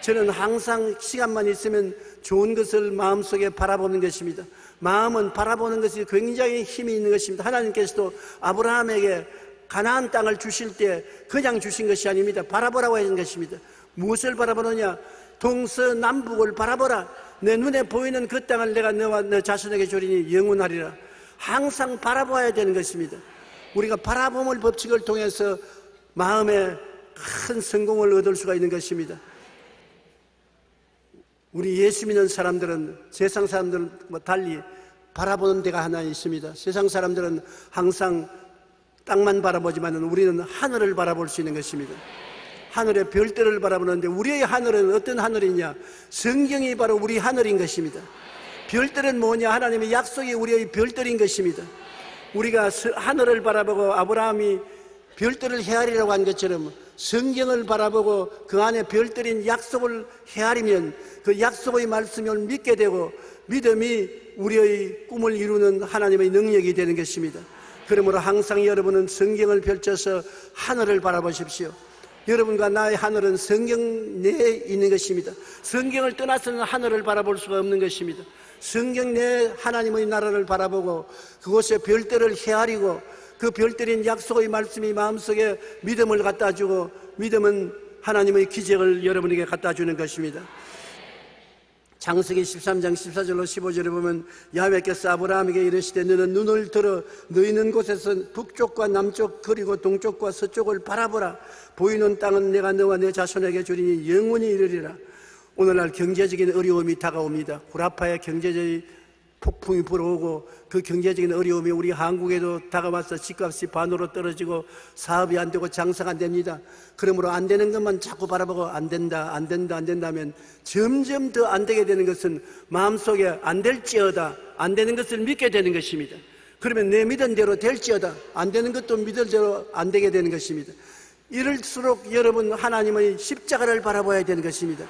S1: 저는 항상 시간만 있으면 좋은 것을 마음속에 바라보는 것입니다. 마음은 바라보는 것이 굉장히 힘이 있는 것입니다. 하나님께서도 아브라함에게 가나안 땅을 주실 때 그냥 주신 것이 아닙니다. 바라보라고 하신 것입니다. 무엇을 바라보느냐? 동서남북을 바라보라. 내 눈에 보이는 그 땅을 내가 너와 너 자손에게 주리니 영원하리라. 항상 바라봐야 되는 것입니다. 우리가 바라봄을 법칙을 통해서 마음에 큰 성공을 얻을 수가 있는 것입니다. 우리 예수 믿는 사람들은 세상 사람들과 달리 바라보는 데가 하나 있습니다. 세상 사람들은 항상 땅만 바라보지만 우리는 하늘을 바라볼 수 있는 것입니다. 하늘의 별들을 바라보는데 우리의 하늘은 어떤 하늘이냐? 성경이 바로 우리 하늘인 것입니다. 별들은 뭐냐? 하나님의 약속이 우리의 별들인 것입니다. 우리가 하늘을 바라보고 아브라함이 별들을 헤아리라고 한 것처럼 성경을 바라보고 그 안에 별들인 약속을 헤아리면 그 약속의 말씀을 믿게 되고 믿음이 우리의 꿈을 이루는 하나님의 능력이 되는 것입니다. 그러므로 항상 여러분은 성경을 펼쳐서 하늘을 바라보십시오. 여러분과 나의 하늘은 성경 내에 있는 것입니다. 성경을 떠나서는 하늘을 바라볼 수가 없는 것입니다. 성경 내에 하나님의 나라를 바라보고 그곳에 별들을 헤아리고 그 별들인 약속의 말씀이 마음속에 믿음을 갖다 주고 믿음은 하나님의 기적을 여러분에게 갖다 주는 것입니다. 창세기 13장 14절로 15절에 보면 야훼께서 아브라함에게 이르시되 너는 눈을 들어 너희 있는 곳에서 북쪽과 남쪽 그리고 동쪽과 서쪽을 바라보라. 보이는 땅은 내가 너와 내 자손에게 주리니 영원히 이르리라. 오늘날 경제적인 어려움이 다가옵니다. 구라파의 경제적인 폭풍이 불어오고 그 경제적인 어려움이 우리 한국에도 다가와서 집값이 반으로 떨어지고 사업이 안 되고 장사가 안 됩니다. 그러므로 안 되는 것만 자꾸 바라보고 안 된다 하면 점점 더 안 되게 되는 것은 마음속에 안 될지어다 안 되는 것을 믿게 되는 것입니다. 그러면 내 믿은 대로 될지어다 안 되는 것도 믿을 대로 안 되게 되는 것입니다. 이럴수록 여러분 하나님의 십자가를 바라봐야 되는 것입니다.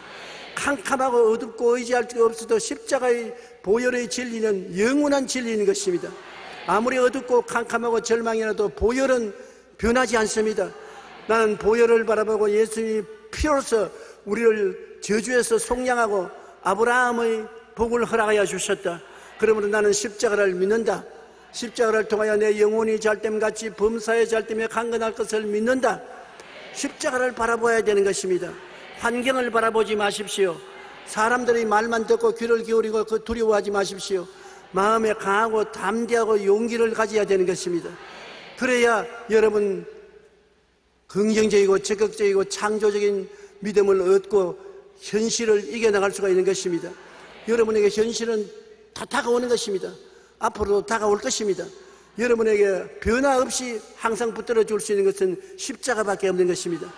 S1: 캄캄하고 어둡고 의지할 수가 없어도 십자가의 보혈의 진리는 영원한 진리인 것입니다. 아무리 어둡고 캄캄하고 절망이 나도 보혈은 변하지 않습니다. 나는 보혈을 바라보고 예수님이 피로서 우리를 저주에서 속량하고 아브라함의 복을 허락하여 주셨다. 그러므로 나는 십자가를 믿는다. 십자가를 통하여 내 영혼이 잘됨같이 범사의 잘됨에 강건할 것을 믿는다. 십자가를 바라봐야 되는 것입니다. 환경을 바라보지 마십시오. 사람들의 말만 듣고 귀를 기울이고 두려워하지 마십시오. 마음에 강하고 담대하고 용기를 가져야 되는 것입니다. 그래야 여러분 긍정적이고 적극적이고 창조적인 믿음을 얻고 현실을 이겨나갈 수가 있는 것입니다. 여러분에게 현실은 다 다가오는 것입니다. 앞으로도 다가올 것입니다. 여러분에게 변화 없이 항상 붙들어 줄 수 있는 것은 십자가밖에 없는 것입니다.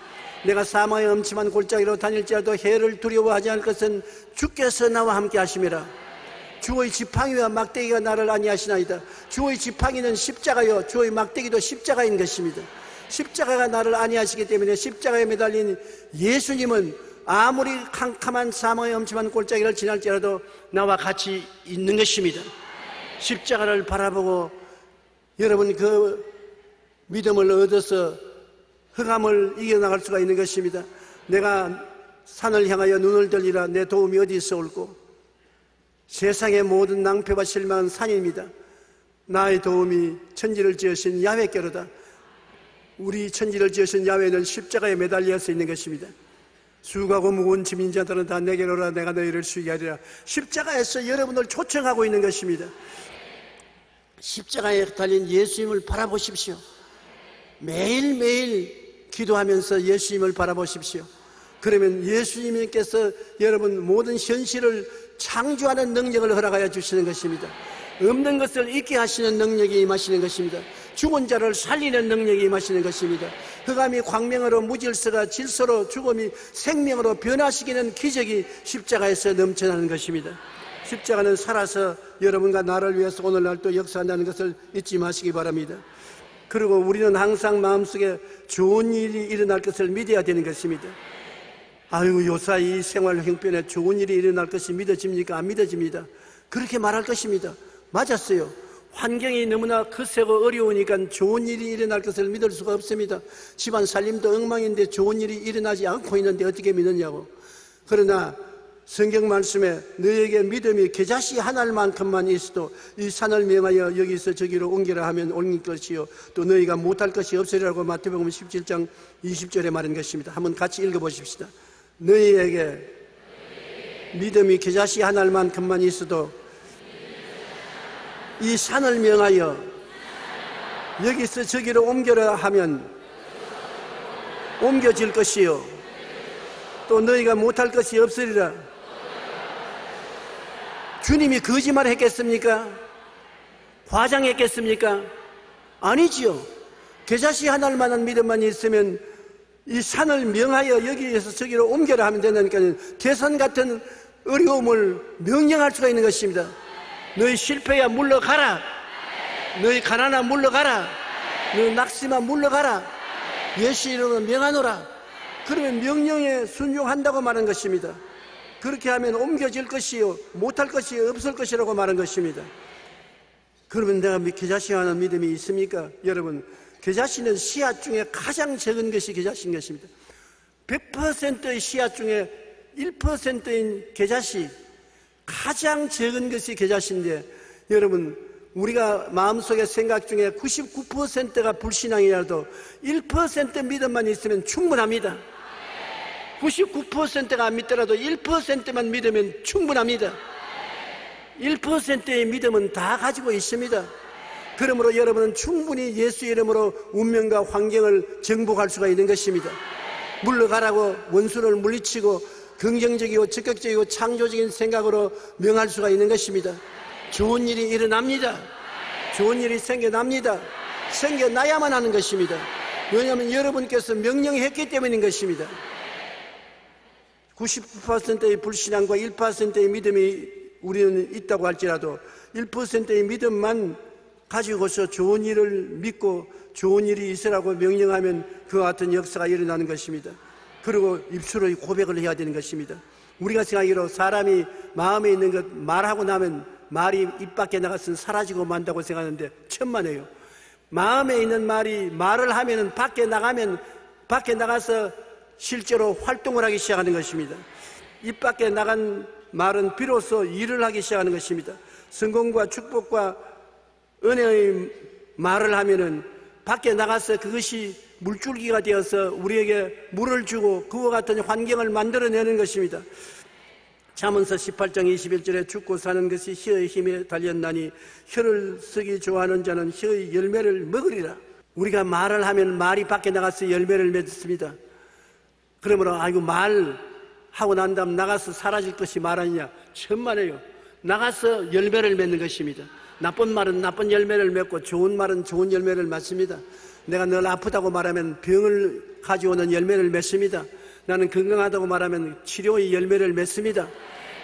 S1: 내가 사망의 엄침한 골짜기로 다닐지라도 해를 두려워하지 않을 것은 주께서 나와 함께 하심이라. 주의 지팡이와 막대기가 나를 안위하시나이다. 주의 지팡이는 십자가요 주의 막대기도 십자가인 것입니다. 십자가가 나를 안위하시기 때문에 십자가에 매달린 예수님은 아무리 캄캄한 사망의 엄침한 골짜기를 지날지라도 나와 같이 있는 것입니다. 십자가를 바라보고 여러분 그 믿음을 얻어서 흑암을 이겨나갈 수가 있는 것입니다. 내가 산을 향하여 눈을 들리라. 내 도움이 어디서 올고 세상의 모든 낭패와 실망은 산입니다. 나의 도움이 천지를 지으신 야훼께로다. 우리 천지를 지으신 야훼는 십자가에 매달려서 있는 것입니다. 수고하고 무거운 짐인 자들은 다 내게로 오라. 내가 너희를 쉬게 하리라. 십자가에서 여러분을 초청하고 있는 것입니다. 십자가에 달린 예수님을 바라보십시오. 매일매일 기도하면서 예수님을 바라보십시오. 그러면 예수님께서 여러분 모든 현실을 창조하는 능력을 허락하여 주시는 것입니다. 없는 것을 있게 하시는 능력이 임하시는 것입니다. 죽은 자를 살리는 능력이 임하시는 것입니다. 흑암이 광명으로, 무질서가 질서로, 죽음이 생명으로 변화시키는 기적이 십자가에서 넘쳐나는 것입니다. 십자가는 살아서 여러분과 나를 위해서 오늘날 또 역사한다는 것을 잊지 마시기 바랍니다. 그리고 우리는 항상 마음속에 좋은 일이 일어날 것을 믿어야 되는 것입니다. 아유, 요사이 생활 형편에 좋은 일이 일어날 것이 믿어집니까? 안 믿어집니다. 그렇게 말할 것입니다. 맞았어요. 환경이 너무나 거세고 어려우니까 좋은 일이 일어날 것을 믿을 수가 없습니다. 집안 살림도 엉망인데 좋은 일이 일어나지 않고 있는데 어떻게 믿느냐고. 그러나 성경 말씀에 너에게 믿음이 겨자씨 한 알만큼만 있어도 이 산을 명하여 여기서 저기로 옮기라 하면 옮길 것이요 또 너희가 못할 것이 없으리라고 마태복음 17장 20절에 말한 것입니다. 한번 같이 읽어보십시다. 너희에게 믿음이 겨자씨 한 알만큼만 있어도 이 산을 명하여 여기서 저기로 옮겨라 하면 옮겨질 것이요 또 너희가 못할 것이 없으리라. 주님이 거짓말 했겠습니까? 과장했겠습니까? 아니지요. 겨자씨 한 알만한 믿음만 있으면 이 산을 명하여 여기에서 저기로 옮겨라 하면 된다니까. 대선 같은 어려움을 명령할 수가 있는 것입니다. 너희 실패야 물러가라. 너희 가난아 물러가라. 너희 낙심아 물러가라. 예수 이름으로 명하노라. 그러면 명령에 순종한다고 말한 것입니다. 그렇게 하면 옮겨질 것이요 못할 것이 없을 것이라고 말한 것입니다. 그러면 내가 겨자씨 하는 믿음이 있습니까? 여러분, 겨자씨는 씨앗 중에 가장 적은 것이 겨자씨인 것입니다. 100%의 씨앗 중에 1%인 겨자씨, 가장 적은 것이 겨자씨인데, 여러분, 우리가 마음속에 생각 중에 99%가 불신앙이라도 1% 믿음만 있으면 충분합니다. 99%가 안 믿더라도 1%만 믿으면 충분합니다. 1%의 믿음은 다 가지고 있습니다. 그러므로 여러분은 충분히 예수 이름으로 운명과 환경을 정복할 수가 있는 것입니다. 물러가라고 원수를 물리치고 긍정적이고 적극적이고 창조적인 생각으로 명할 수가 있는 것입니다. 좋은 일이 일어납니다. 좋은 일이 생겨납니다. 생겨나야만 하는 것입니다. 왜냐하면 여러분께서 명령했기 때문인 것입니다. 99%의 불신앙과 1%의 믿음이 우리는 있다고 할지라도 1%의 믿음만 가지고서 좋은 일을 믿고 좋은 일이 있으라고 명령하면 그와 같은 역사가 일어나는 것입니다. 그리고 입술의 고백을 해야 되는 것입니다. 우리가 생각하기로 사람이 마음에 있는 것 말하고 나면 말이 입 밖에 나가서는 사라지고 만다고 생각하는데 천만에요. 마음에 있는 말이 말을 하면 밖에 나가서 실제로 활동을 하기 시작하는 것입니다. 입 밖에 나간 말은 비로소 일을 하기 시작하는 것입니다. 성공과 축복과 은혜의 말을 하면은 밖에 나가서 그것이 물줄기가 되어서 우리에게 물을 주고 그와 같은 환경을 만들어내는 것입니다. 잠언서 18장 21절에 죽고 사는 것이 혀의 힘에 달렸나니 혀를 쓰기 좋아하는 자는 혀의 열매를 먹으리라. 우리가 말을 하면 말이 밖에 나가서 열매를 맺습니다. 그러므로 아이고 말하고 난 다음 나가서 사라질 것이 말 아니냐. 천만에요. 나가서 열매를 맺는 것입니다. 나쁜 말은 나쁜 열매를 맺고 좋은 말은 좋은 열매를 맺습니다. 내가 늘 아프다고 말하면 병을 가져오는 열매를 맺습니다. 나는 건강하다고 말하면 치료의 열매를 맺습니다.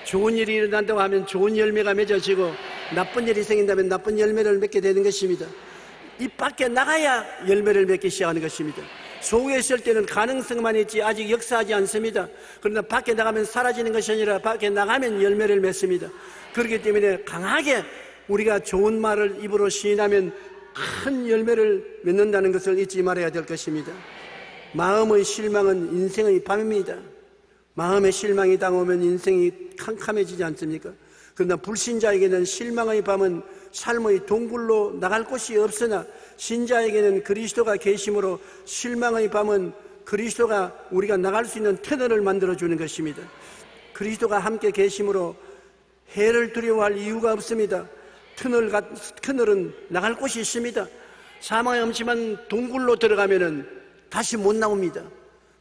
S1: 좋은 일이 일어난다고 하면 좋은 열매가 맺어지고 나쁜 일이 생긴다면 나쁜 열매를 맺게 되는 것입니다. 입 밖에 나가야 열매를 맺기 시작하는 것입니다. 속에 있을 때는 가능성만 있지 아직 역사하지 않습니다. 그러나 밖에 나가면 사라지는 것이 아니라 밖에 나가면 열매를 맺습니다. 그렇기 때문에 강하게 우리가 좋은 말을 입으로 시인하면 큰 열매를 맺는다는 것을 잊지 말아야 될 것입니다. 마음의 실망은 인생의 밤입니다. 마음의 실망이 당하면 인생이 캄캄해지지 않습니까? 그러나 불신자에게는 실망의 밤은 삶의 동굴로 나갈 곳이 없으나 신자에게는 그리스도가 계심으로 실망의 밤은 그리스도가 우리가 나갈 수 있는 터널을 만들어주는 것입니다. 그리스도가 함께 계심으로 해를 두려워할 이유가 없습니다. 터널은 나갈 곳이 있습니다. 사망의 엄침한 동굴로 들어가면은 다시 못 나옵니다.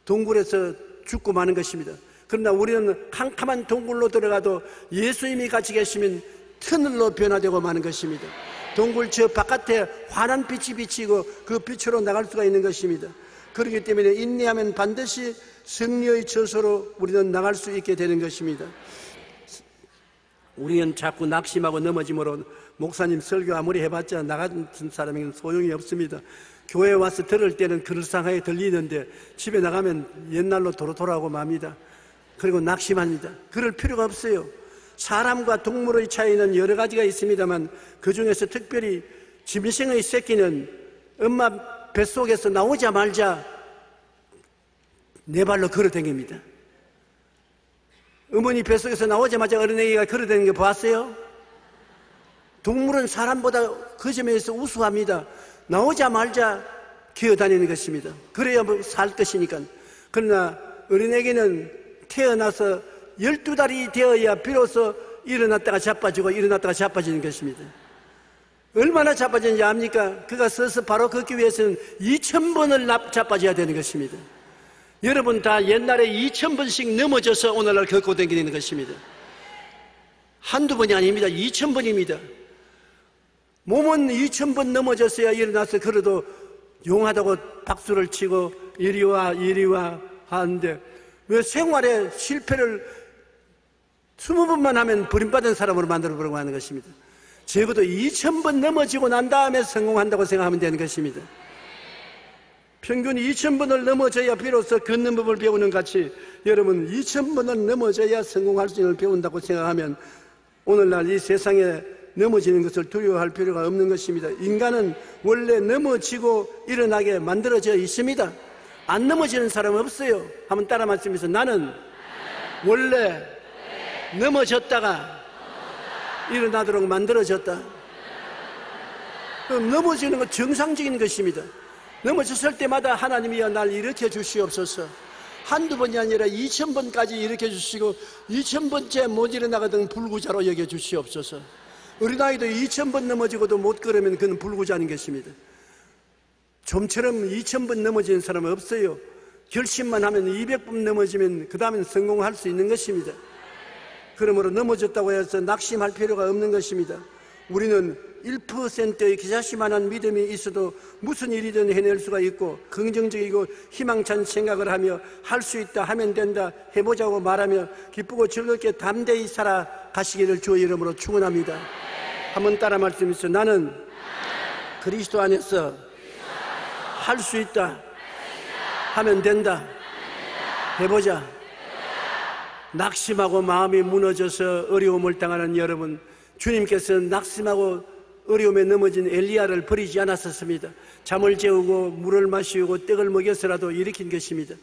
S1: 동굴에서 죽고 마는 것입니다. 그러나 우리는 캄캄한 동굴로 들어가도 예수님이 같이 계시면 터널로 변화되고 마는 것입니다. 동굴 저 바깥에 환한 빛이 비치고 그 빛으로 나갈 수가 있는 것입니다. 그렇기 때문에 인내하면 반드시 승리의 저소로 우리는 나갈 수 있게 되는 것입니다. 우리는 자꾸 낙심하고 넘어짐으로 목사님 설교 아무리 해봤자 나 같은 사람에게는 소용이 없습니다. 교회에 와서 들을 때는 그럴싸하게 들리는데 집에 나가면 옛날로 돌아오고 맙니다. 그리고 낙심합니다. 그럴 필요가 없어요. 사람과 동물의 차이는 여러 가지가 있습니다만 그 중에서 특별히 짐승의 새끼는 엄마 뱃속에서 나오자마자 네 발로 걸어다닙니다. 어머니 뱃속에서 나오자마자 어린애기가 걸어다니는 거 봤어요? 동물은 사람보다 그 점에서 우수합니다. 나오자마자 기어다니는 것입니다. 그래야 뭐 살 것이니까. 그러나 어린애기는 태어나서 12달이 되어야 비로소 일어났다가 자빠지고 일어났다가 자빠지는 것입니다. 얼마나 자빠지는지 압니까? 그가 서서 바로 걷기 위해서는 2000번을 자빠져야 되는 것입니다. 여러분 다 옛날에 2000번씩 넘어져서 오늘날 걷고 다니는 것입니다. 한두 번이 아닙니다. 2000번입니다. 몸은 2000번 넘어졌어야 일어나서 걸어도 용하다고 박수를 치고 이리 와 하는데 왜 생활에 실패를 20번만 하면 버림받은 사람으로 만들어보려고 하는 것입니다. 적어도 2000번 넘어지고 난 다음에 성공한다고 생각하면 되는 것입니다. 평균 2000번을 넘어져야 비로소 걷는 법을 배우는 같이 여러분 2000번을 넘어져야 성공할 수 있는 걸 배운다고 생각하면 오늘날 이 세상에 넘어지는 것을 두려워할 필요가 없는 것입니다. 인간은 원래 넘어지고 일어나게 만들어져 있습니다. 안 넘어지는 사람은 없어요. 한번 따라 말씀해서 나는 원래 넘어졌다가 일어나도록 만들어졌다. 그럼 넘어지는 건 정상적인 것입니다. 넘어졌을 때마다 하나님이여 날 일으켜 주시옵소서. 한두 번이 아니라 2000번까지 일으켜 주시고 2000번째 못 일어나거든 불구자로 여겨 주시옵소서. 어린아이도 2000번 넘어지고도 못 걸으면 그는 불구자인 것입니다. 좀처럼 2000번 넘어지는 사람은 없어요. 결심만 하면 200번 넘어지면 그 다음엔 성공할 수 있는 것입니다. 그러므로 넘어졌다고 해서 낙심할 필요가 없는 것입니다. 우리는 1%의 기사시만한 믿음이 있어도 무슨 일이든 해낼 수가 있고 긍정적이고 희망찬 생각을 하며 할 수 있다 하면 된다 해보자고 말하며 기쁘고 즐겁게 담대히 살아가시기를 주의 이름으로 축원합니다. 한번 따라 말씀해주세요. 나는 그리스도 안에서 할 수 있다 하면 된다 해보자. 낙심하고 마음이 무너져서 어려움을 당하는 여러분, 주님께서 낙심하고 어려움에 넘어진 엘리야를 버리지 않았었습니다. 잠을 재우고 물을 마시고 떡을 먹여서라도 일으킨 것입니다.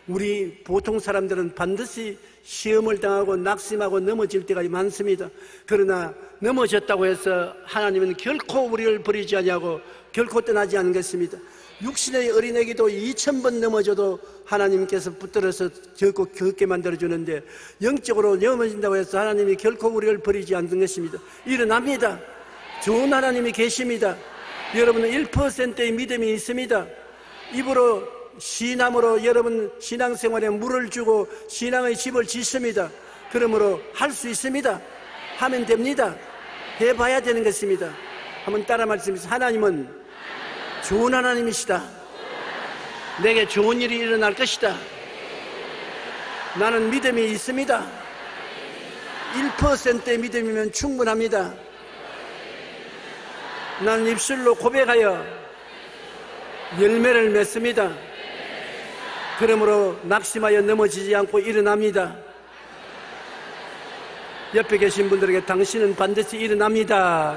S1: 우리 보통 사람들은 반드시 시험을 당하고 낙심하고 넘어질 때가 많습니다. 그러나 넘어졌다고 해서 하나님은 결코 우리를 버리지 않냐고 결코 떠나지 않은 것입니다. 육신의 어린애기도 2000번 넘어져도 하나님께서 붙들어서 적고 걷게 만들어주는데 영적으로 넘어진다고 해서 하나님이 결코 우리를 버리지 않는 것입니다. 일어납니다. 좋은 하나님이 계십니다. 여러분은 1%의 믿음이 있습니다. 입으로 신함으로 여러분 신앙생활에 물을 주고 신앙의 집을 짓습니다. 그러므로 할 수 있습니다. 하면 됩니다. 해봐야 되는 것입니다. 한번 따라 말씀해주세요. 하나님은 좋은 하나님이시다. 내게 좋은 일이 일어날 것이다. 나는 믿음이 있습니다. 1%의 믿음이면 충분합니다. 나는 입술로 고백하여 열매를 맺습니다. 그러므로 낙심하여 넘어지지 않고 일어납니다. 옆에 계신 분들에게 당신은 반드시 일어납니다.